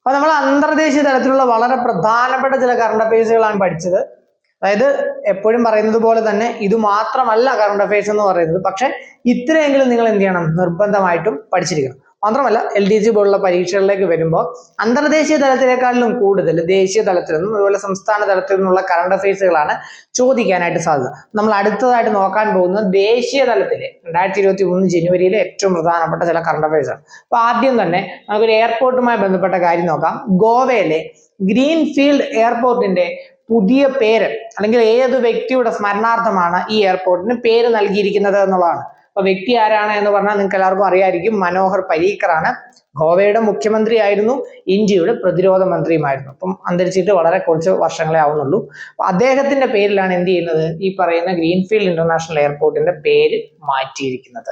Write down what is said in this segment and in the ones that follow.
അപ്പൊ നമ്മൾ അന്തർദേശീയ തലത്തിലുള്ള വളരെ പ്രധാനപ്പെട്ട ചില കറണ്ട് അഫയേഴ്സുകളാണ് പഠിച്ചത്. അതായത് എപ്പോഴും പറയുന്നത് പോലെ തന്നെ ഇത് മാത്രമല്ല കറണ്ട് അഫയേഴ്സ് എന്ന് പറയുന്നത്, പക്ഷെ ഇത്രയെങ്കിലും നിങ്ങൾ എന്ത് ചെയ്യണം, നിർബന്ധമായിട്ടും പഠിച്ചിരിക്കണം. മാത്രമല്ല LDC പോലുള്ള പരീക്ഷകളിലേക്ക് വരുമ്പോൾ അന്തർദേശീയ തലത്തിലേക്കാളും കൂടുതൽ ദേശീയ തലത്തിൽ നിന്നും അതുപോലെ സംസ്ഥാന തലത്തിൽ നിന്നുള്ള കറണ്ട് അഫയേഴ്സുകളാണ് ചോദിക്കാനായിട്ട് സാധ്യത. നമ്മൾ അടുത്തതായിട്ട് നോക്കാൻ പോകുന്നത് ദേശീയ തലത്തിലെ 2023 ജനുവരിയിലെ ഏറ്റവും പ്രധാനപ്പെട്ട ചില കറണ്ട് അഫയേഴ്സ് ആണ്. അപ്പൊ ആദ്യം തന്നെ നമുക്കൊരു എയർപോർട്ടുമായി ബന്ധപ്പെട്ട കാര്യം നോക്കാം. ഗോവയിലെ ഗ്രീൻഫീൽഡ് എയർപോർട്ടിന്റെ പുതിയ പേര് അല്ലെങ്കിൽ ഏത് വ്യക്തിയുടെ സ്മരണാർത്ഥമാണ് ഈ എയർപോർട്ടിന് പേര് നൽകിയിരിക്കുന്നത് എന്നുള്ളതാണ്. അപ്പൊ വ്യക്തി ആരാണ് എന്ന് പറഞ്ഞാൽ നിങ്ങൾക്ക് എല്ലാവർക്കും അറിയായിരിക്കും. മനോഹർ പരീക്കർ ആണ്. ഗോവയുടെ മുഖ്യമന്ത്രി ആയിരുന്നു, ഇന്ത്യയുടെ പ്രതിരോധ മന്ത്രിയുമായിരുന്നു. അപ്പം അന്തരിച്ചിട്ട് വളരെ കുറച്ച് വർഷങ്ങളെ ആവുന്നുള്ളൂ. അപ്പൊ അദ്ദേഹത്തിന്റെ പേരിലാണ് എന്ത് ചെയ്യുന്നത്, ഈ പറയുന്ന ഗ്രീൻഫീൽഡ് ഇന്റർനാഷണൽ എയർപോർട്ടിന്റെ പേര് മാറ്റിയിരിക്കുന്നത്.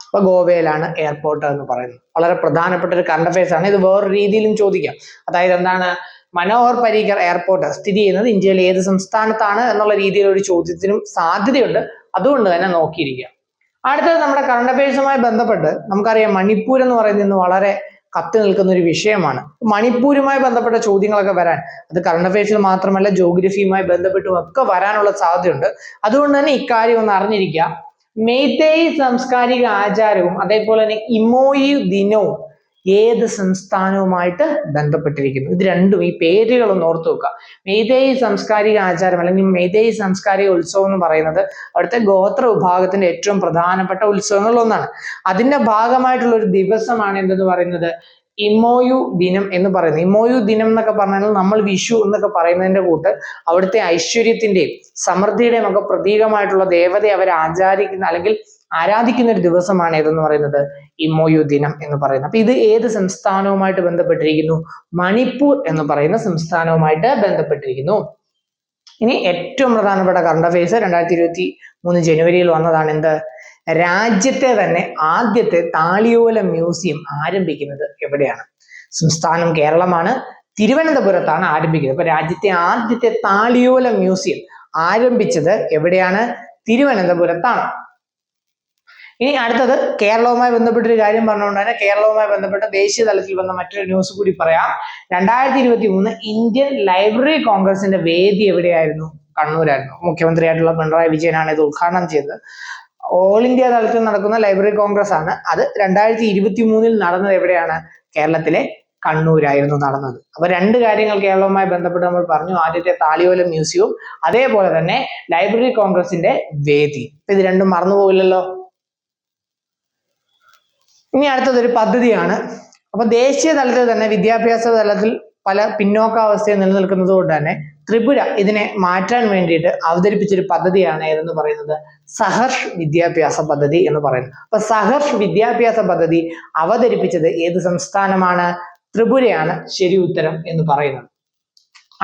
അപ്പൊ ഗോവയിലാണ് എയർപോർട്ട് എന്ന് പറയുന്നത്. വളരെ പ്രധാനപ്പെട്ട ഒരു കറണ്ട് അഫയേഴ്സ് ആണ്. ഇത് വേറൊരു രീതിയിലും ചോദിക്കാം. അതായത് എന്താണ്, മനോഹർ പരീക്കർ എയർപോർട്ട് സ്ഥിതി ചെയ്യുന്നത് ഇന്ത്യയിലെ ഏത് സംസ്ഥാനത്താണ് എന്നുള്ള രീതിയിൽ ഒരു ചോദ്യത്തിനും സാധ്യതയുണ്ട്. അതുകൊണ്ട് തന്നെ നോക്കിയിരിക്കുക. അടുത്തത് നമ്മുടെ കറണ്ട് അഫയേഴ്സുമായി ബന്ധപ്പെട്ട് നമുക്കറിയാം, മണിപ്പൂർ എന്ന് പറയുന്നത് ഇന്ന് വളരെ കത്തി നിൽക്കുന്ന ഒരു വിഷയമാണ്. മണിപ്പൂരുമായി ബന്ധപ്പെട്ട ചോദ്യങ്ങളൊക്കെ വരാൻ, അത് കറണ്ട് അഫയേഴ്സിൽ മാത്രമല്ല ജോഗ്രഫിയുമായി ബന്ധപ്പെട്ടും ഒക്കെ വരാനുള്ള സാധ്യതയുണ്ട്. അതുകൊണ്ട് തന്നെ ഇക്കാര്യം ഒന്ന് അറിഞ്ഞിരിക്കുക. മെയ്തേയ് സാംസ്കാരിക ആചാരവും അതേപോലെ തന്നെ ഇമോയു ദിനവും ഏത് സംസ്ഥാനവുമായിട്ട് ബന്ധപ്പെട്ടിരിക്കുന്നു? ഇത് രണ്ടും, ഈ പേരുകളൊന്ന് ഓർത്തു വെക്കുക. മെയ്തേയ് സാംസ്കാരിക ആചാരം അല്ലെങ്കിൽ മെയ്തേയ് സാംസ്കാരിക ഉത്സവം എന്ന് പറയുന്നത് അവിടുത്തെ ഗോത്ര വിഭാഗത്തിന്റെ ഏറ്റവും പ്രധാനപ്പെട്ട ഉത്സവങ്ങളിൽ ഒന്നാണ്. അതിന്റെ ഭാഗമായിട്ടുള്ള ഒരു ദിവസമാണ് എന്തെന്ന് പറയുന്നത്, ഇമോയു ദിനം എന്ന് പറയുന്നത്. ഇമോയു ദിനം എന്നൊക്കെ പറഞ്ഞാൽ നമ്മൾ വിഷു എന്നൊക്കെ പറയുന്നതിന്റെ കൂട്ട് അവിടുത്തെ ഐശ്വര്യത്തിന്റെയും സമൃദ്ധിയുടെയും ഒക്കെ പ്രതീകമായിട്ടുള്ള ദേവതയെ അവർ ആരാധിക്കുന്ന ഒരു ദിവസമാണ് ഏതെന്ന് പറയുന്നത്, ഇമോയു ദിനം എന്ന് പറയുന്നത്. അപ്പൊ ഇത് ഏത് സംസ്ഥാനവുമായിട്ട് ബന്ധപ്പെട്ടിരിക്കുന്നു? മണിപ്പൂർ എന്ന് പറയുന്ന സംസ്ഥാനവുമായിട്ട് ബന്ധപ്പെട്ടിരിക്കുന്നു. ഇനി ഏറ്റവും പ്രധാനപ്പെട്ട കറണ്ട് അഫയേഴ്സ് 2023 ജനുവരിയിൽ വന്നതാണ്. എന്ത്, രാജ്യത്തെ തന്നെ ആദ്യത്തെ താളിയോല മ്യൂസിയം ആരംഭിക്കുന്നത് എവിടെയാണ്? സംസ്ഥാനം കേരളമാണ്, തിരുവനന്തപുരത്താണ് ആരംഭിക്കുന്നത്. അപ്പൊ രാജ്യത്തെ ആദ്യത്തെ താളിയോല മ്യൂസിയം ആരംഭിച്ചത് എവിടെയാണ്? തിരുവനന്തപുരത്താണ്. ഇനി അടുത്തത് കേരളവുമായി ബന്ധപ്പെട്ടൊരു കാര്യം പറഞ്ഞുകൊണ്ട് തന്നെ കേരളവുമായി ബന്ധപ്പെട്ട ദേശീയ തലത്തിൽ വന്ന മറ്റൊരു ന്യൂസ് കൂടി പറയാം. 2023 ഇന്ത്യൻ ലൈബ്രറി കോൺഗ്രസിന്റെ വേദി എവിടെയായിരുന്നു? കണ്ണൂരായിരുന്നു. മുഖ്യമന്ത്രിയായിട്ടുള്ള പിണറായി വിജയനാണ് ഇത് ഉദ്ഘാടനം ചെയ്തത്. ഓൾ ഇന്ത്യ തലത്തിൽ നടക്കുന്ന ലൈബ്രറി കോൺഗ്രസ് ആണ്. അത് 2023 നടന്നത് എവിടെയാണ്? കേരളത്തിലെ കണ്ണൂരായിരുന്നു നടന്നത്. അപ്പൊ രണ്ട് കാര്യങ്ങൾ കേരളവുമായി ബന്ധപ്പെട്ട് നമ്മൾ പറഞ്ഞു. ആദ്യത്തെ താളിയോല മ്യൂസിയവും അതേപോലെ തന്നെ ലൈബ്രറി കോൺഗ്രസിന്റെ വേദി. ഇത് രണ്ടും മറന്നുപോയില്ലല്ലോ. ഇനി അടുത്തതൊരു പദ്ധതിയാണ്. അപ്പൊ ദേശീയ തലത്തിൽ തന്നെ വിദ്യാഭ്യാസ തലത്തിൽ പല പിന്നോക്കാവസ്ഥയെ നിലനിൽക്കുന്നത് കൊണ്ട് തന്നെ ത്രിപുര ഇതിനെ മാറ്റാൻ വേണ്ടിയിട്ട് അവതരിപ്പിച്ചൊരു പദ്ധതിയാണ് ഏതെന്ന് പറയുന്നത്, സഹർഷ് വിദ്യാഭ്യാസ പദ്ധതി എന്ന് പറയുന്നത്. അപ്പൊ സഹർഷ് വിദ്യാഭ്യാസ പദ്ധതി അവതരിപ്പിച്ചത് ഏത് സംസ്ഥാനമാണ്? ത്രിപുരയാണ് ശരി ഉത്തരം എന്ന് പറയുന്നത്.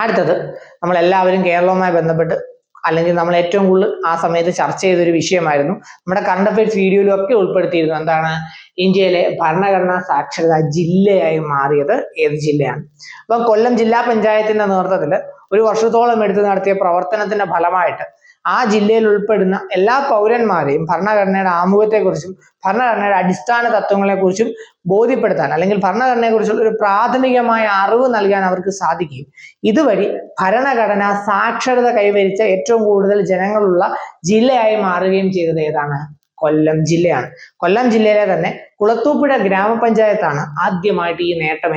അടുത്തത് നമ്മൾ എല്ലാവരും കേരളവുമായി ബന്ധപ്പെട്ട് അല്ലെങ്കിൽ നമ്മൾ ഏറ്റവും കൂടുതൽ ആ സമയത്ത് ചർച്ച ചെയ്തൊരു വിഷയമായിരുന്നു. നമ്മുടെ കറണ്ട് അഫയേഴ്സ് വീഡിയോയിലും ഒക്കെ ഉൾപ്പെടുത്തിയിരുന്നു. എന്താണ്, ഇന്ത്യയിലെ ഭരണഘടനാ സാക്ഷരത ജില്ലയായി മാറിയത് ഏത് ജില്ലയാണ്? അപ്പൊ കൊല്ലം ജില്ലാ പഞ്ചായത്തിന്റെ നേതൃത്വത്തിൽ ഒരു വർഷത്തോളം എടുത്ത് നടത്തിയ പ്രവർത്തനത്തിന്റെ ഫലമായിട്ട് ആ ജില്ലയിൽ ഉൾപ്പെടുന്ന എല്ലാ പൗരന്മാരെയും ഭരണഘടനയുടെ ആമുഖത്തെക്കുറിച്ചും ഭരണഘടനയുടെ അടിസ്ഥാന തത്വങ്ങളെക്കുറിച്ചും ബോധ്യപ്പെടുത്താൻ അല്ലെങ്കിൽ ഭരണഘടനയെക്കുറിച്ചുള്ള ഒരു പ്രാഥമികമായ അറിവ് നൽകാൻ അവർക്ക് സാധിക്കും. ഇതുവഴി ഭരണഘടനാ സാക്ഷരത കൈവരിച്ച ഏറ്റവും കൂടുതൽ ജനങ്ങളുള്ള ജില്ലയായി മാറുകയും ചെയ്തത് ഏതാണ്? കൊല്ലം ജില്ലയാണ്. കൊല്ലം ജില്ലയിലെ തന്നെ കുളത്തൂപ്പുഴ ഗ്രാമപഞ്ചായത്താണ് ആദ്യമായിട്ട് ഈ നേട്ടം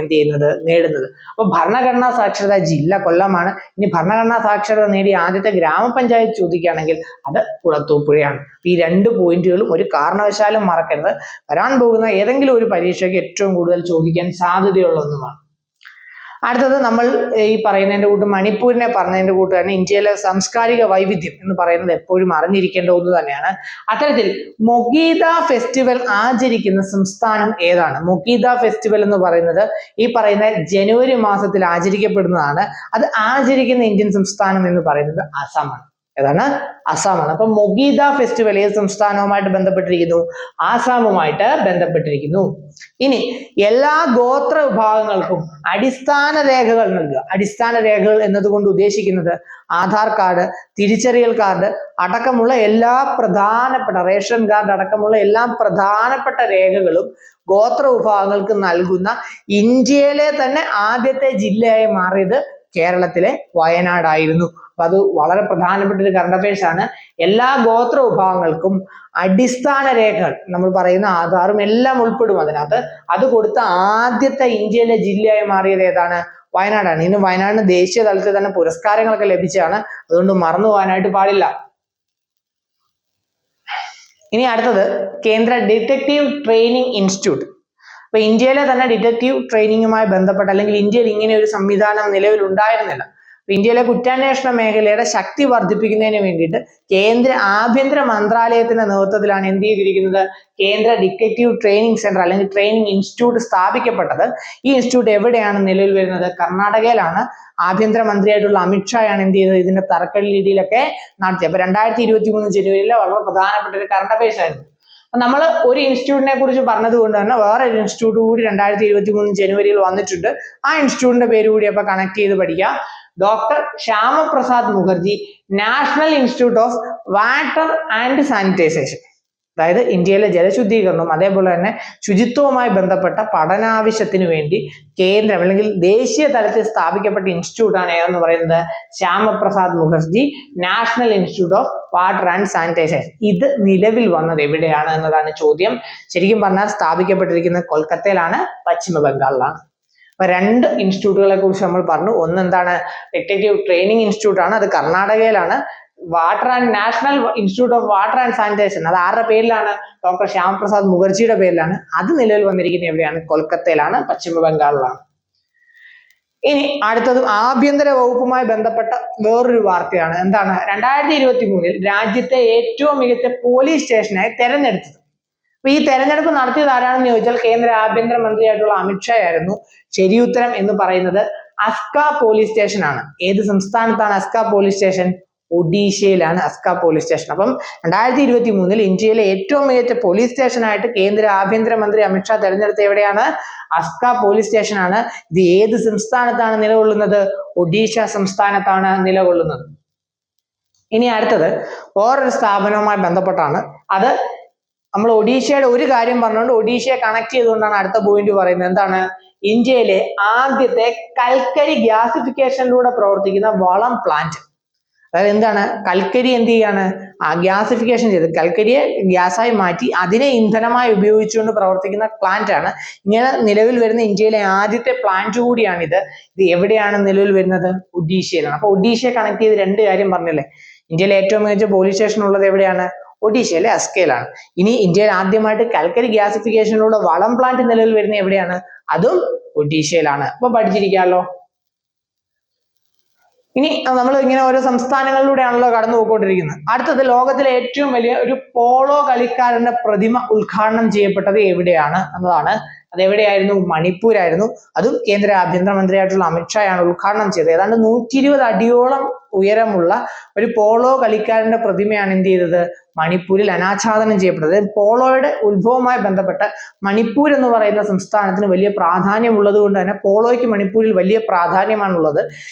നേടുന്നത്. അപ്പൊ ഭരണഘടനാ സാക്ഷരത ജില്ല കൊല്ലമാണ്. ഇനി ഭരണഘടനാ സാക്ഷരത നേടിയ ആദ്യത്തെ ഗ്രാമപഞ്ചായത്ത് ചോദിക്കുകയാണെങ്കിൽ അത് കുളത്തൂപ്പുഴയാണ്. ഈ രണ്ട് പോയിന്റുകളും ഒരു കാരണവശാലും മറക്കരുത്. വരാൻ പോകുന്ന ഏതെങ്കിലും ഒരു പരീക്ഷയ്ക്ക് ഏറ്റവും കൂടുതൽ ചോദിക്കാൻ സാധ്യതയുള്ള ഒന്നുമാണ്. അടുത്തത് നമ്മൾ ഈ പറയുന്നതിന്റെ കൂട്ട് മണിപ്പൂരിനെ പറഞ്ഞതിന്റെ കൂട്ട് തന്നെ ഇന്ത്യയിലെ സാംസ്കാരിക വൈവിധ്യം എന്ന് പറയുന്നത് എപ്പോഴും അറിഞ്ഞിരിക്കേണ്ട ഒന്ന് തന്നെയാണ്. അത്തരത്തിൽ മൊഗീദ ഫെസ്റ്റിവൽ ആചരിക്കുന്ന സംസ്ഥാനം ഏതാണ്? മൊഗീദ ഫെസ്റ്റിവൽ എന്ന് പറയുന്നത് ഈ പറയുന്ന ജനുവരി മാസത്തിൽ ആചരിക്കപ്പെടുന്നതാണ്. അത് ആചരിക്കുന്ന ഇന്ത്യൻ സംസ്ഥാനം എന്ന് പറയുന്നത് ആസാമാണ്. ഏതാണ്? അസാമാണ്. അപ്പൊ മൊഗീദ ഫെസ്റ്റിവൽ ഏത് സംസ്ഥാനവുമായിട്ട് ബന്ധപ്പെട്ടിരിക്കുന്നു? ആസാമുമായിട്ട് ബന്ധപ്പെട്ടിരിക്കുന്നു. ഇനി എല്ലാ ഗോത്ര വിഭാഗങ്ങൾക്കും അടിസ്ഥാന രേഖകൾ നൽകുക. അടിസ്ഥാന രേഖകൾ എന്നതുകൊണ്ട് ഉദ്ദേശിക്കുന്നത് ആധാർ കാർഡ്, തിരിച്ചറിയൽ കാർഡ് അടക്കമുള്ള എല്ലാ പ്രധാനപ്പെട്ട റേഷൻ കാർഡ് അടക്കമുള്ള എല്ലാ പ്രധാനപ്പെട്ട രേഖകളും ഗോത്ര വിഭാഗങ്ങൾക്ക് നൽകുന്ന ഇന്ത്യയിലെ തന്നെ ആദ്യത്തെ ജില്ലയായി മാറിയത് കേരളത്തിലെ വയനാടായിരുന്നു. അപ്പൊ അത് വളരെ പ്രധാനപ്പെട്ട ഒരു കറണ്ട് അഫയേഴ്സ് ആണ്. എല്ലാ ഗോത്ര വിഭാഗങ്ങൾക്കും അടിസ്ഥാന രേഖകൾ നമ്മൾ പറയുന്ന ആധാറും എല്ലാം ഉൾപ്പെടും അതിനകത്ത്. അത് കൊടുത്ത ആദ്യത്തെ ഇന്ത്യയിലെ ജില്ലയായി മാറിയത് ഏതാണ്? വയനാടാണ്. ഇന്ന് വയനാടിന് ദേശീയ തലത്തിൽ തന്നെ പുരസ്കാരങ്ങളൊക്കെ ലഭിച്ചതാണ്. അതുകൊണ്ട് മറന്നു പോകാനായിട്ട് പാടില്ല. ഇനി അടുത്തത് കേന്ദ്ര ഡിറ്റക്റ്റീവ് ട്രെയിനിങ് ഇൻസ്റ്റിറ്റ്യൂട്ട്. അപ്പൊ ഇന്ത്യയിലെ തന്നെ ഡിറ്റക്റ്റീവ് ട്രെയിനിങ്ങുമായി ബന്ധപ്പെട്ട അല്ലെങ്കിൽ ഇന്ത്യയിൽ ഇങ്ങനെ ഒരു സംവിധാനം നിലവിൽ ഉണ്ടായിരുന്നില്ല. ഇന്ത്യയിലെ കുറ്റാന്വേഷണ മേഖലയുടെ ശക്തി വർദ്ധിപ്പിക്കുന്നതിന് വേണ്ടിയിട്ട് കേന്ദ്ര ആഭ്യന്തര മന്ത്രാലയത്തിന്റെ നേതൃത്വത്തിലാണ് എന്ത് ചെയ്തിരിക്കുന്നത്? കേന്ദ്ര ഡിറ്റക്റ്റീവ് ട്രെയിനിങ് സെന്റർ അല്ലെങ്കിൽ ട്രെയിനിങ് ഇൻസ്റ്റിറ്റ്യൂട്ട് സ്ഥാപിക്കപ്പെട്ടത്. ഈ ഇൻസ്റ്റിറ്റ്യൂട്ട് എവിടെയാണ് നിലവിൽ വരുന്നത്? കർണാടകയിലാണ്. ആഭ്യന്തര മന്ത്രിയായിട്ടുള്ള അമിത്ഷായാണ് എന്ത് ചെയ്തത്? ഇതിന്റെ തറക്കല്ലിടിയിലൊക്കെ നടത്തിയത്. അപ്പൊ 2023 ജനുവരിയിലെ വളരെ പ്രധാനപ്പെട്ട ഒരു കറണ്ട് അഫയേഴ്സ് ആയിരുന്നു. നമ്മൾ ഒരു ഇൻസ്റ്റിറ്റ്യൂട്ടിനെ കുറിച്ച് പറഞ്ഞത് കൊണ്ട് തന്നെ വേറെ ഒരു ഇൻസ്റ്റിറ്റ്യൂട്ട് കൂടി 2023 ജനുവരിയിൽ വന്നിട്ടുണ്ട്. ആ ഇൻസ്റ്റിറ്റ്യൂട്ടിന്റെ പേര് കൂടി അപ്പൊ കണക്ട് ചെയ്ത് പഠിക്കാം. Doctor Shyama Prasad Mukherjee national institute of water and sanitisation. അതായത് ഇന്ത്യയിലെ ജലശുദ്ധീകരണവും അതേപോലെ തന്നെ ശുചിത്വവുമായി ബന്ധപ്പെട്ട പഠനാവശ്യത്തിന് വേണ്ടി കേന്ദ്രം അല്ലെങ്കിൽ ദേശീയ തലത്തിൽ സ്ഥാപിക്കപ്പെട്ട ഇൻസ്റ്റിറ്റ്യൂട്ടാണ് ഏതെന്ന് പറയുന്നത്? Shyama Prasad Mukherjee national institute of water and sanitisation. ഇത് നിലവിൽ വന്നത് എവിടെയാണ് എന്നതാണ് ചോദ്യം. ശരിക്കും പറഞ്ഞാൽ സ്ഥാപിക്കപ്പെട്ടിരിക്കുന്നത് കൊൽക്കത്തയിലാണ്, പശ്ചിമ ബംഗാളിലാണ്. അപ്പൊ രണ്ട് ഇൻസ്റ്റിറ്റ്യൂട്ടുകളെ കുറിച്ച് നമ്മൾ പറഞ്ഞു. ഒന്ന് എന്താണ്? ഡിറ്റക്റ്റീവ് ട്രെയിനിങ് ഇൻസ്റ്റിറ്റ്യൂട്ട് ആണ്, അത് കർണാടകയിലാണ്. Water and national institute of water and sanitation, അത് ആരുടെ പേരിലാണ്? ഡോക്ടർ ശ്യാമപ്രസാദ് മുഖർജിയുടെ പേരിലാണ്. അത് നിലവിൽ വന്നിരിക്കുന്നത് എവിടെയാണ്? കൊൽക്കത്തയിലാണ്, പശ്ചിമ ബംഗാളിലാണ്. ഇനി അടുത്തത് ആഭ്യന്തര വകുപ്പുമായി ബന്ധപ്പെട്ട വേറൊരു വാർത്തയാണ്. എന്താണ്? 2023 രാജ്യത്തെ ഏറ്റവും മികച്ച പോലീസ് സ്റ്റേഷനായി തെരഞ്ഞെടുത്തത്. അപ്പൊ ഈ തെരഞ്ഞെടുപ്പ് നടത്തിയത് ആരാണെന്ന് ചോദിച്ചാൽ കേന്ദ്ര ആഭ്യന്തര മന്ത്രിയായിട്ടുള്ള അമിത്ഷാ ആയിരുന്നു. ശരിയുത്തരം എന്ന് പറയുന്നത് അസ്ക പോലീസ് സ്റ്റേഷൻ ആണ്. ഏത് സംസ്ഥാനത്താണ് അസ്ക പോലീസ് സ്റ്റേഷൻ? ഒഡീഷയിലാണ് അസ്ക പോലീസ് സ്റ്റേഷൻ. അപ്പം 2023 ഇന്ത്യയിലെ ഏറ്റവും മികച്ച പോലീസ് സ്റ്റേഷനായിട്ട് കേന്ദ്ര ആഭ്യന്തര മന്ത്രി അമിത്ഷാ തെരഞ്ഞെടുത്ത എവിടെയാണ്? അസ്ക പോലീസ് സ്റ്റേഷൻ ആണ്. ഇത് ഏത് സംസ്ഥാനത്താണ് നിലകൊള്ളുന്നത്? ഒഡീഷ സംസ്ഥാനത്താണ് നിലകൊള്ളുന്നത്. ഇനി അടുത്തത് വേറൊരു സ്ഥാപനവുമായി ബന്ധപ്പെട്ടാണ്. അത് നമ്മൾ ഒഡീഷയുടെ ഒരു കാര്യം പറഞ്ഞുകൊണ്ട് ഒഡീഷയെ കണക്ട് ചെയ്തുകൊണ്ടാണ് അടുത്ത പോയിന്റ് പറയുന്നത്. എന്താണ്? ഇന്ത്യയിലെ ആദ്യത്തെ കൽക്കരി ഗ്യാസിഫിക്കേഷനിലൂടെ പ്രവർത്തിക്കുന്ന വളം പ്ലാന്റ്. അതായത് എന്താണ്? കൽക്കരി എന്ത് ചെയ്യാണ്? ഗ്യാസിഫിക്കേഷൻ ചെയ്ത് കൽക്കരിയെ ഗ്യാസായി മാറ്റി അതിനെ ഇന്ധനമായി ഉപയോഗിച്ചുകൊണ്ട് പ്രവർത്തിക്കുന്ന പ്ലാന്റ് ആണ്. ഇങ്ങനെ നിലവിൽ വരുന്ന ഇന്ത്യയിലെ ആദ്യത്തെ പ്ലാന്റ് കൂടിയാണിത്. ഇത് എവിടെയാണ് നിലവിൽ വരുന്നത്? ഒഡീഷയിലാണ്. അപ്പൊ ഒഡീഷയെ കണക്ട് ചെയ്ത് രണ്ട് കാര്യം പറഞ്ഞല്ലേ. ഇന്ത്യയിലെ ഏറ്റവും മികച്ച പോലീസ് സ്റ്റേഷൻ ഉള്ളത് എവിടെയാണ്? ഒഡീഷയിലെ അസ്കയിലാണ്. ഇനി ഇന്ത്യയിൽ ആദ്യമായിട്ട് കൽക്കരി ഗ്യാസിഫിക്കേഷനിലൂടെ വളം പ്ലാന്റ് നിലവിൽ വരുന്ന എവിടെയാണ്? അതും ഒഡീഷയിലാണ്. അപ്പൊ പഠിച്ചിരിക്കാമല്ലോ. ഇനി നമ്മൾ ഇങ്ങനെ ഓരോ സംസ്ഥാനങ്ങളിലൂടെയാണല്ലോ കടന്നു പോയിക്കൊണ്ടിരിക്കുന്നത്. അടുത്തത് ലോകത്തിലെ ഏറ്റവും വലിയ ഒരു പോളോ കളിക്കാരന്റെ പ്രതിമ ഉദ്ഘാടനം ചെയ്യപ്പെട്ടത് എവിടെയാണ് എന്നതാണ്. അതെവിടെയായിരുന്നു? മണിപ്പൂരായിരുന്നു. അതും കേന്ദ്ര ആഭ്യന്തര മന്ത്രിയായിട്ടുള്ള അമിത്ഷായാണ് ഉദ്ഘാടനം ചെയ്തത്. ഏതാണ്ട് 120 അടിയോളം ഉയരമുള്ള ഒരു പോളോ കളിക്കാരന്റെ പ്രതിമയാണ് എന്ത് ചെയ്തത്? മണിപ്പൂരിൽ അനാച്ഛാദനം ചെയ്യപ്പെട്ടത്. പോളോയുടെ ഉത്ഭവവുമായി ബന്ധപ്പെട്ട് മണിപ്പൂർ എന്ന് പറയുന്ന സംസ്ഥാനത്തിന് വലിയ പ്രാധാന്യം ഉള്ളത് കൊണ്ട് തന്നെ പോളോയ്ക്ക് മണിപ്പൂരിൽ വലിയ പ്രാധാന്യമാണുള്ളത്.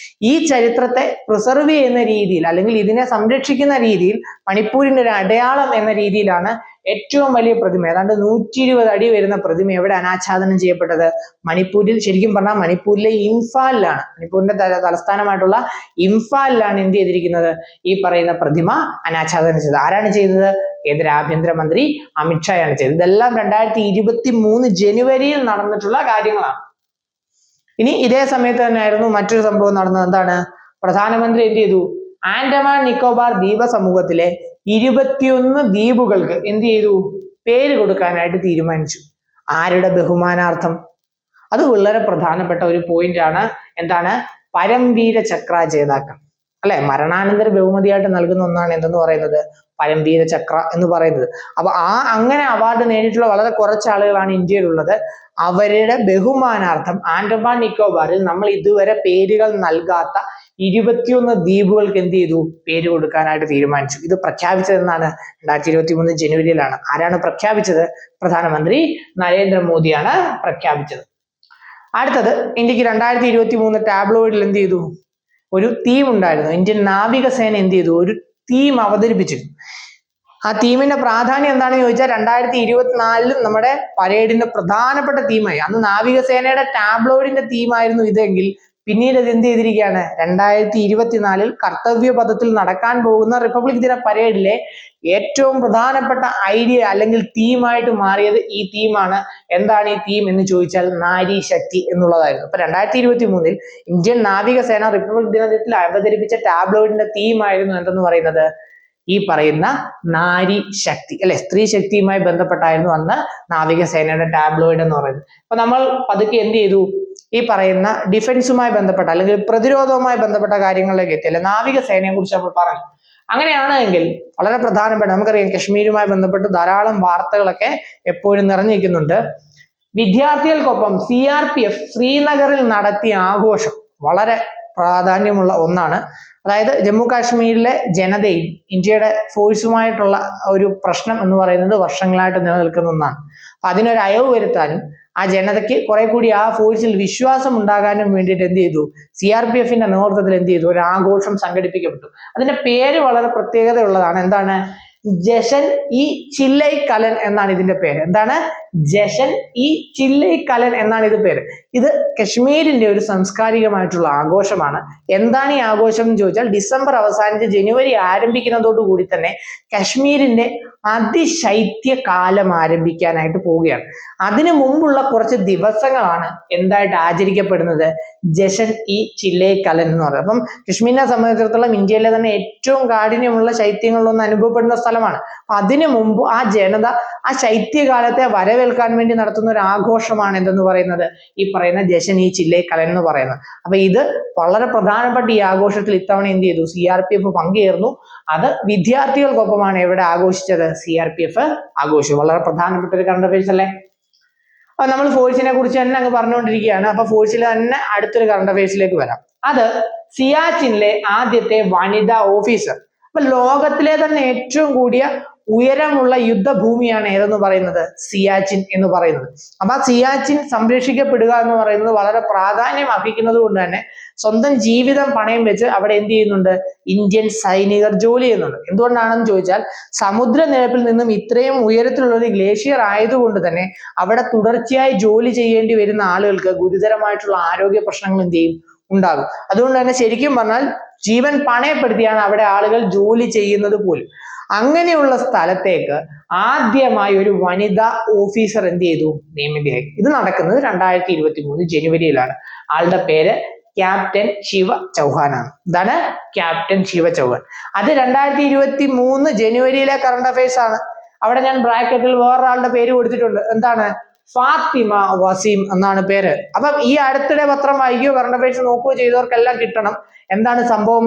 ഈ ചരിത്രത്തെ പ്രിസർവ് ചെയ്യുന്ന രീതിയിൽ അല്ലെങ്കിൽ ഇതിനെ സംരക്ഷിക്കുന്ന രീതിയിൽ മണിപ്പൂരിന്റെ ഒരു അടയാളം എന്ന രീതിയിലാണ് ഏറ്റവും വലിയ പ്രതിമ, ഏതാണ്ട് 120 അടി വരുന്ന പ്രതിമ എവിടെ അനാച്ഛാദനം ചെയ്യപ്പെട്ടത്? മണിപ്പൂരിൽ. ശരിക്കും പറഞ്ഞാൽ മണിപ്പൂരിലെ ഇംഫാലിലാണ്, മണിപ്പൂരിന്റെ തലസ്ഥാനമായിട്ടുള്ള ഇംഫാലിലാണ് എന്ത് ചെയ്തിരിക്കുന്നത്? ഈ പറയുന്ന പ്രതിമ അനാച്ഛാദനം ചെയ്തത്. ആരാണ് ചെയ്തത്? കേന്ദ്ര ആഭ്യന്തര മന്ത്രി അമിത്ഷായാണ് ചെയ്തത്. ഇതെല്ലാം 2023 ജനുവരിയിൽ നടന്നിട്ടുള്ള കാര്യങ്ങളാണ്. ഇനി ഇതേ സമയത്ത് തന്നെയായിരുന്നു മറ്റൊരു സംഭവം നടന്നത്. എന്താണ്? പ്രധാനമന്ത്രി എന്ത് ചെയ്തു? ആൻഡമാൻ നിക്കോബാർ ദ്വീപ സമൂഹത്തിലെ 21 ദ്വീപുകൾക്ക് എന്ത് ചെയ്തു? പേര് കൊടുക്കാനായിട്ട് തീരുമാനിച്ചു. ആരുടെ ബഹുമാനാർത്ഥം? അത് വളരെ പ്രധാനപ്പെട്ട ഒരു പോയിന്റ് ആണ്. എന്താണ്? പരംവീര ചക്ര ജേതാക്കൾ അല്ലെ, മരണാനന്തര ബഹുമതിയായിട്ട് നൽകുന്ന ഒന്നാണ് എന്തെന്ന് പറയുന്നത്? പരംവീര ചക്ര എന്ന് പറയുന്നത്. അപ്പൊ അങ്ങനെ അവാർഡ് നേടിയിട്ടുള്ള വളരെ കുറച്ച് ആളുകളാണ് ഇന്ത്യയിലുള്ളത്. അവരുടെ ബഹുമാനാർത്ഥം ആൻഡമാൻ നിക്കോബാറിൽ നമ്മൾ ഇതുവരെ പേരുകൾ നൽകാത്ത 21 ദ്വീപുകൾക്ക് എന്ത് ചെയ്തു? പേര് കൊടുക്കാനായിട്ട് തീരുമാനിച്ചു. ഇത് പ്രഖ്യാപിച്ചത് എന്നാണ്? 2023 ജനുവരിയിലാണ്. ആരാണ് പ്രഖ്യാപിച്ചത്? പ്രധാനമന്ത്രി നരേന്ദ്രമോദിയാണ് പ്രഖ്യാപിച്ചത്. അടുത്തത്, ഇന്ത്യക്ക് 2023 ടാബ്ലോയിഡിൽ എന്ത് ചെയ്തു? ഒരു തീം ഉണ്ടായിരുന്നു. ഇന്ത്യൻ നാവികസേന എന്ത് ചെയ്തു? ഒരു തീം അവതരിപ്പിച്ചിരുന്നു. ആ തീമിന്റെ പ്രാധാന്യം എന്താണെന്ന് ചോദിച്ചാൽ 2024 നമ്മുടെ പരേഡിന്റെ പ്രധാനപ്പെട്ട തീമായി. അന്ന് നാവികസേനയുടെ ടാബ്ലോയിഡിന്റെ തീമായിരുന്നു ഇതെങ്കിൽ പിന്നീട് ഇത് എന്ത് ചെയ്തിരിക്കുകയാണ്? 2024 കർത്തവ്യ പഥത്തിൽ നടക്കാൻ പോകുന്ന റിപ്പബ്ലിക് ദിന പരേഡിലെ ഏറ്റവും പ്രധാനപ്പെട്ട ഐഡിയ അല്ലെങ്കിൽ തീമായിട്ട് മാറിയത് ഈ തീമാണ്. എന്താണ് ഈ തീം എന്ന് ചോദിച്ചാൽ നാരി ശക്തി എന്നുള്ളതായിരുന്നു. അപ്പൊ 2023 ഇന്ത്യൻ നാവികസേന റിപ്പബ്ലിക് ദിനത്തിൽ അവതരിപ്പിച്ച ടാബ്ലോയിഡിന്റെ തീമായിരുന്നു എന്തെന്ന് പറയുന്നത്? ഈ പറയുന്ന നാരി ശക്തി, അല്ലെ? സ്ത്രീ ശക്തിയുമായി ബന്ധപ്പെട്ടായിരുന്നു അന്ന് നാവികസേനയുടെ ടാബ്ലോയിഡ് എന്ന് പറയുന്നത്. അപ്പൊ നമ്മൾ പതുക്കെ എന്ത് ചെയ്തു? ഈ പറയുന്ന ഡിഫൻസുമായി ബന്ധപ്പെട്ട അല്ലെങ്കിൽ പ്രതിരോധവുമായി ബന്ധപ്പെട്ട കാര്യങ്ങളിലേക്ക് എത്തി, അല്ലെ? നാവികസേനയെ കുറിച്ച് നമ്മൾ പറഞ്ഞു. അങ്ങനെയാണെങ്കിൽ വളരെ പ്രധാനപ്പെട്ട, നമുക്കറിയാം കശ്മീരുമായി ബന്ധപ്പെട്ട് ധാരാളം വാർത്തകളൊക്കെ എപ്പോഴും നിറഞ്ഞിരിക്കുന്നുണ്ട്. വിദ്യാർത്ഥികൾക്കൊപ്പം CRPF ശ്രീനഗറിൽ നടത്തിയ ആഘോഷം വളരെ പ്രാധാന്യമുള്ള ഒന്നാണ്. അതായത് ജമ്മു കാശ്മീരിലെ ജനതയും ഇന്ത്യയുടെ ഫോഴ്സുമായിട്ടുള്ള ഒരു പ്രശ്നം എന്ന് പറയുന്നത് വർഷങ്ങളായിട്ട് നിലനിൽക്കുന്ന ഒന്നാണ്. അതിനൊരു അയവ് വരുത്താനും ആ ജനതയ്ക്ക് കുറെ കൂടി ആ ഫോഴ്സിൽ വിശ്വാസം ഉണ്ടാകാനും വേണ്ടിയിട്ട് എന്ത് ചെയ്തു? CRPFന്റെ നേതൃത്വത്തിൽ എന്ത് ചെയ്തു? ഒരു ആഘോഷം സംഘടിപ്പിക്കപ്പെട്ടു. അതിന്റെ പേര് വളരെ പ്രത്യേകതയുള്ളതാണ്. എന്താണ്? ജഷൻ ഇ ചില്ലൈ കലൻ എന്നാണ് ഇതിന്റെ പേര്. എന്താണ്? ജഷൻ ഇ ചില്ലൈ കലൻ എന്നാണ് ഇത് പേര്. ഇത് കശ്മീരിന്റെ ഒരു സാംസ്കാരികമായിട്ടുള്ള ആഘോഷമാണ്. എന്താണ് ഈ ആഘോഷം എന്ന് ചോദിച്ചാൽ ഡിസംബർ അവസാനിച്ച് ജനുവരി ആരംഭിക്കുന്നതോടു കൂടി തന്നെ കശ്മീരിന്റെ അതിശൈത്യ കാലം ആരംഭിക്കാനായിട്ട് പോവുകയാണ്. അതിനു മുമ്പുള്ള കുറച്ച് ദിവസങ്ങളാണ് എന്തായിട്ട് ആചരിക്കപ്പെടുന്നത്? ജഷൻ ഇ ചില്ലൈ കലൻ എന്ന് പറയുന്നത്. അപ്പം കശ്മീരിനെ സംബന്ധിച്ചിടത്തോളം ഇന്ത്യയിലെ തന്നെ ഏറ്റവും കാഠിന്യമുള്ള ശൈത്യങ്ങളിലൊന്ന് അനുഭവപ്പെടുന്ന സ്ഥലമാണ്. അതിനു മുമ്പ് ആ ജനത ആ ശൈത്യകാലത്തെ വരവേൽക്കാൻ വേണ്ടി നടത്തുന്ന ഒരു ആഘോഷമാണ് എന്തെന്ന് പറയുന്നത്? ഈ പറയുന്ന ജഷൻ ഇ ചില്ലൈ കലൻ എന്ന് പറയുന്നത്. അപ്പൊ ഇത് വളരെ പ്രധാനപ്പെട്ട ഈ ആഘോഷത്തിൽ ഇത്തവണ എന്ത് ചെയ്തു? CRPF പങ്കുചേർന്നു. അത് വിദ്യാർത്ഥികൾക്കൊപ്പമാണ് എവിടെ ആഘോഷിച്ചത്? CRPF ആഘോഷിച്ചു. വളരെ പ്രധാനപ്പെട്ട ഒരു കറണ്ട് അഫയേഴ്സ് അല്ലേ? അപ്പൊ നമ്മൾ ഫോഴ്സിനെ കുറിച്ച് തന്നെ അങ്ങ് പറഞ്ഞുകൊണ്ടിരിക്കുകയാണ്. അപ്പൊ ഫോഴ്സിൽ തന്നെ അടുത്തൊരു കറണ്ട് അഫയേഴ്സിലേക്ക് വരാം. അത് സിയാച്ചിനിലെ ആദ്യത്തെ വനിതാ ഓഫീസർ. അപ്പൊ ലോകത്തിലെ തന്നെ ഏറ്റവും കൂടിയ ഉയരമുള്ള യുദ്ധഭൂമിയാണ് ഏതെന്ന് പറയുന്നത്? സിയാച്ചിൻ എന്ന് പറയുന്നത്. അപ്പൊ ആ സിയാച്ചിൻ സംരക്ഷിക്കപ്പെടുക എന്ന് പറയുന്നത് വളരെ പ്രാധാന്യം അർഹിക്കുന്നത് കൊണ്ട് തന്നെ സ്വന്തം ജീവിതം പണയം വെച്ച് അവിടെ എന്ത് ചെയ്യുന്നുണ്ട്? ഇന്ത്യൻ സൈനികർ ജോലി ചെയ്യുന്നുണ്ട്. എന്തുകൊണ്ടാണെന്ന് ചോദിച്ചാൽ സമുദ്രനിരപ്പിൽ നിന്നും ഇത്രയും ഉയരത്തിലുള്ള ഒരു ഗ്ലേഷ്യർ ആയതുകൊണ്ട് തന്നെ അവിടെ തുടർച്ചയായി ജോലി ചെയ്യേണ്ടി വരുന്ന ആളുകൾക്ക് ഗുരുതരമായിട്ടുള്ള ആരോഗ്യ പ്രശ്നങ്ങൾ എന്ത് ചെയ്യും? ഉണ്ടാകും. അതുകൊണ്ട് തന്നെ ശരിക്കും പറഞ്ഞാൽ ജീവൻ പണയപ്പെടുത്തിയാണ് അവിടെ ആളുകൾ ജോലി ചെയ്യുന്നത് പോലും. അങ്ങനെയുള്ള സ്ഥലത്തേക്ക് ആദ്യമായി ഒരു വനിതാ ഓഫീസർ എന്ത് ചെയ്തു? നിയമിതയായി. ഇത് നടക്കുന്നത് 2023 ജനുവരിയിലാണ്. ആളുടെ പേര് ക്യാപ്റ്റൻ ശിവ ചൗഹാൻ ആണ്. ഇതാണ് ക്യാപ്റ്റൻ ശിവ ചൗഹാൻ. അത് 2023 ജനുവരിയിലെ കറണ്ട് അഫയേഴ്സ് ആണ്. അവിടെ ഞാൻ ബ്രാക്കറ്റിൽ വേറൊരാളുടെ പേര് കൊടുത്തിട്ടുണ്ട്. എന്താണ്? ഫാത്തിമ വസീം എന്നാണ് പേര്. അപ്പം ഈ അടുത്തിടെ പത്രം വായിക്കുകയോ കറണ്ട് അഫയേഴ്സ് നോക്കുകയോ ചെയ്തവർക്കെല്ലാം കിട്ടണം. എന്താണ് സംഭവം?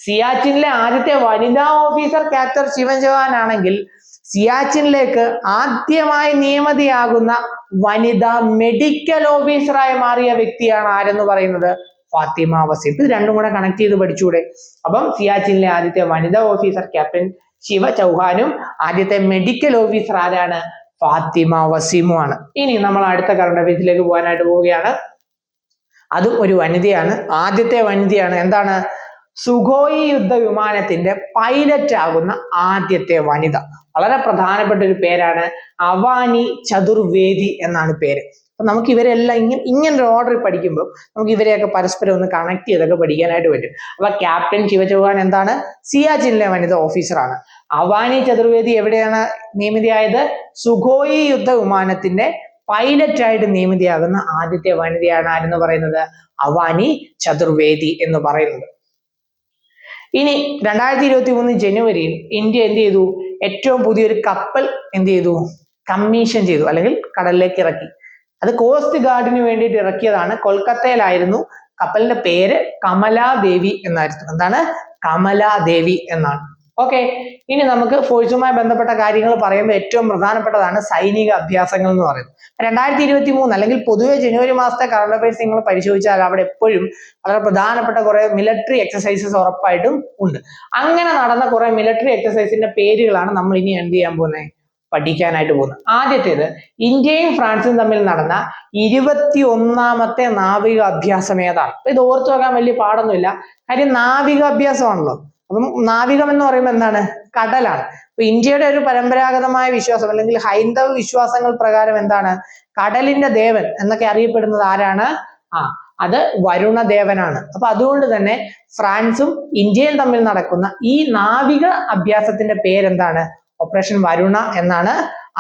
സിയാച്ചിനിലെ ആദ്യത്തെ വനിതാ ഓഫീസർ ക്യാപ്റ്റൻ ശിവൻ ചൗഹാൻ ആണെങ്കിൽ സിയാച്ചിനിലേക്ക് ആദ്യമായി നിയമിതയാകുന്ന വനിതാ മെഡിക്കൽ ഓഫീസറായി മാറിയ വ്യക്തിയാണ് ആരെന്ന് പറയുന്നത്? ഫാത്തിമ വസീം. ഇത് രണ്ടും കൂടെ കണക്ട് ചെയ്ത് പഠിച്ചൂടെ? അപ്പം സിയാച്ചിനിലെ ആദ്യത്തെ വനിതാ ഓഫീസർ ക്യാപ്റ്റൻ ശിവ ചൗഹാനും ആദ്യത്തെ മെഡിക്കൽ ഓഫീസർ ആരാണ്? ഫാത്തിമ വസീമുമാണ്. ഇനി നമ്മൾ അടുത്ത കറണ്ട് അഫയേഴ്സിലേക്ക് പോകാനായിട്ട് പോവുകയാണ്. അതും ഒരു വനിതയാണ്. ആദ്യത്തെ വനിതയാണ്. എന്താണ്? സുഖോയി യുദ്ധവിമാനത്തിന്റെ പൈലറ്റ് ആകുന്ന ആദ്യത്തെ വനിത. വളരെ പ്രധാനപ്പെട്ട ഒരു പേരാണ്. അവാനി ചതുർവേദി എന്നാണ് പേര്. അപ്പൊ നമുക്ക് ഇവരെല്ലാം ഇങ്ങനൊരു ഓർഡർ പഠിക്കുമ്പോൾ നമുക്ക് ഇവരെയൊക്കെ പരസ്പരം ഒന്ന് കണക്ട് ചെയ്തൊക്കെ പഠിക്കാനായിട്ട് പറ്റും. അപ്പൊ ക്യാപ്റ്റൻ ശിവ ചൗഹാൻ എന്താണ്? സിയാച്ചിനിലെ വനിതാ ഓഫീസറാണ്. അവാനി ചതുർവേദി എവിടെയാണ് നിയമിതയായത്? സുഖോയി യുദ്ധവിമാനത്തിന്റെ പൈലറ്റ് ആയിട്ട് നിയമിതയാകുന്ന ആദ്യത്തെ വനിതയാണ് ആരെന്ന് പറയുന്നത്? അവാനി ചതുർവേദി എന്ന് പറയുന്നത്. ഇനി 2023 ജനുവരിയിൽ ഇന്ത്യ എന്ത് ചെയ്തു? ഏറ്റവും പുതിയൊരു കപ്പൽ എന്ത് ചെയ്തു? കമ്മീഷൻ ചെയ്തു, അല്ലെങ്കിൽ കടലിലേക്ക് ഇറക്കി. അത് കോസ്റ്റ് ഗാർഡിന് വേണ്ടിയിട്ട് ഇറക്കിയതാണ്. കൊൽക്കത്തയിലായിരുന്നു. കപ്പലിന്റെ പേര് കമലാദേവി എന്നായിരുന്നു. എന്താണ്? കമലാദേവി എന്നാണ്. ഓക്കെ, ഇനി നമുക്ക് ഫോഴ്സുമായി ബന്ധപ്പെട്ട കാര്യങ്ങൾ പറയുമ്പോൾ ഏറ്റവും പ്രധാനപ്പെട്ടതാണ് സൈനിക അഭ്യാസങ്ങൾ എന്ന് പറയുന്നത്. 2023 അല്ലെങ്കിൽ പൊതുവെ ജനുവരി മാസത്തെ കറണ്ട് അഫയേഴ്സ് നിങ്ങൾ പരിശോധിച്ചാൽ അവിടെ എപ്പോഴും വളരെ പ്രധാനപ്പെട്ട കുറെ മിലിറ്ററി എക്സസൈസസ് ഉറപ്പായിട്ടും ഉണ്ട്. അങ്ങനെ നടന്ന കുറെ മിലിറ്ററി എക്സസൈസിന്റെ പേരുകളാണ് നമ്മൾ ഇനി എന്ത് ചെയ്യാൻ പോകുന്നത്, പഠിക്കാനായിട്ട് പോകുന്നത്. ആദ്യത്തേത് ഇന്ത്യയും ഫ്രാൻസും തമ്മിൽ നടന്ന 21ാമത്തെ നാവിക അഭ്യാസം ഏതാണ്? ഇത് ഓർത്തു വെക്കാൻ വലിയ പാടൊന്നുമില്ല, കാര്യം നാവിക അഭ്യാസമാണല്ലോ. അപ്പം നാവികം എന്ന് പറയുമ്പോൾ എന്താണ്, കടലാണ്. അപ്പൊ ഇന്ത്യയുടെ ഒരു പരമ്പരാഗതമായ വിശ്വാസം അല്ലെങ്കിൽ ഹൈന്ദവ വിശ്വാസങ്ങൾ പ്രകാരം എന്താണ്, കടലിന്റെ ദേവൻ എന്നൊക്കെ അറിയപ്പെടുന്നത് ആരാണ്? അത് വരുണദേവനാണ്. അപ്പൊ അതുകൊണ്ട് തന്നെ ഫ്രാൻസും ഇന്ത്യയും തമ്മിൽ നടക്കുന്ന ഈ നാവിക അഭ്യാസത്തിന്റെ പേരെന്താണ്? ഓപ്പറേഷൻ വരുണ എന്നാണ്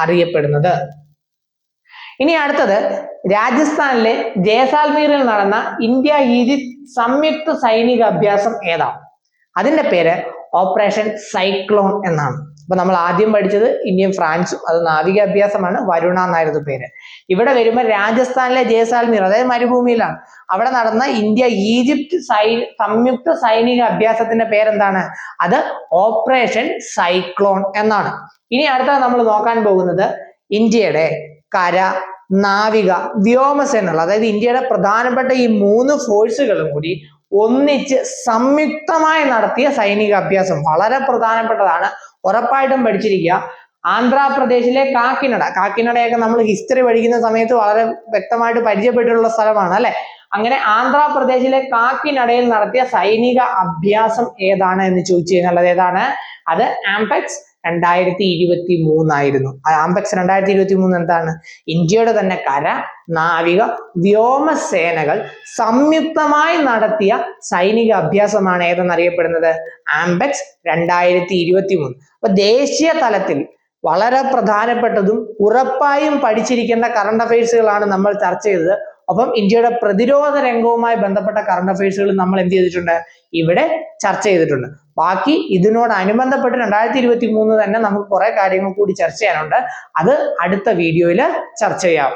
അറിയപ്പെടുന്നത്. ഇനി അടുത്തത് രാജസ്ഥാനിലെ ജയ്സാൽമീറിൽ നടന്ന ഇന്ത്യ ഈജിപ്ത് സംയുക്ത സൈനിക അഭ്യാസം ഏതാണ്? അതിന്റെ പേര് ഓപ്പറേഷൻ സൈക്ലോൺ എന്നാണ്. അപ്പൊ നമ്മൾ ആദ്യം പഠിച്ചത് ഇന്ത്യയും ഫ്രാൻസും, അത് നാവിക അഭ്യാസമാണ്, വരുണ എന്നായിരുന്നു പേര്. ഇവിടെ വരുമ്പോൾ രാജസ്ഥാനിലെ ജയ്സാൽമീർ, അതായത് മരുഭൂമിയിലാണ്, അവിടെ നടന്ന ഇന്ത്യ ഈജിപ്ത് സംയുക്ത സൈനിക അഭ്യാസത്തിന്റെ പേരെന്താണ്? അത് ഓപ്പറേഷൻ സൈക്ലോൺ എന്നാണ്. ഇനി അടുത്ത നമ്മൾ നോക്കാൻ പോകുന്നത് ഇന്ത്യയുടെ കര, നാവിക, വ്യോമസേനകൾ, അതായത് ഇന്ത്യയുടെ പ്രധാനപ്പെട്ട ഈ 3 ഫോഴ്സുകളും കൂടി ഒന്നിച്ച് സംയുക്തമായി നടത്തിയ സൈനിക അഭ്യാസം വളരെ പ്രധാനപ്പെട്ടതാണ്, ഉറപ്പായിട്ടും പഠിച്ചിരിക്കുക. ആന്ധ്രാപ്രദേശിലെ കാക്കിനഡയൊക്കെ നമ്മൾ ഹിസ്റ്ററി പഠിക്കുന്ന സമയത്ത് വളരെ വ്യക്തമായിട്ട് പരിചയപ്പെട്ടിട്ടുള്ള സ്ഥലമാണ് അല്ലെ. അങ്ങനെ ആന്ധ്രാപ്രദേശിലെ കാക്കിനഡയിൽ നടത്തിയ സൈനിക അഭ്യാസം ഏതാണ് എന്ന് ചോദിച്ചു കഴിഞ്ഞാൽ അത് ഏതാണ്? അത് ആംപെക്സ് 2023 ആയിരുന്നു. ആംപെക്സ് 2023 എന്താണ്? ഇന്ത്യയുടെ തന്നെ കര, നാവിക, വ്യോമസേനകൾ സംയുക്തമായി നടത്തിയ സൈനിക അഭ്യാസമാണ് ഏതെന്നറിയപ്പെടുന്നത്? ആംപെക്സ് 2023. അപ്പൊ ദേശീയ തലത്തിൽ വളരെ പ്രധാനപ്പെട്ടതും ഉറപ്പായും പഠിച്ചിരിക്കേണ്ട കറണ്ട് അഫയേഴ്സുകളാണ് നമ്മൾ ചർച്ച ചെയ്തത്. അപ്പം ഇന്ത്യയുടെ പ്രതിരോധ രംഗവുമായി ബന്ധപ്പെട്ട കറണ്ട് അഫയേഴ്സുകൾ നമ്മൾ എന്ത് ചെയ്തിട്ടുണ്ട്, ഇവിടെ ചർച്ച ചെയ്തിട്ടുണ്ട്. ബാക്കി ഇതിനോടനുബന്ധപ്പെട്ട് 2023 തന്നെ നമുക്ക് കുറെ കാര്യങ്ങൾ കൂടി ചർച്ച ചെയ്യാനുണ്ട്. അത് അടുത്ത വീഡിയോയിൽ ചർച്ച ചെയ്യാം.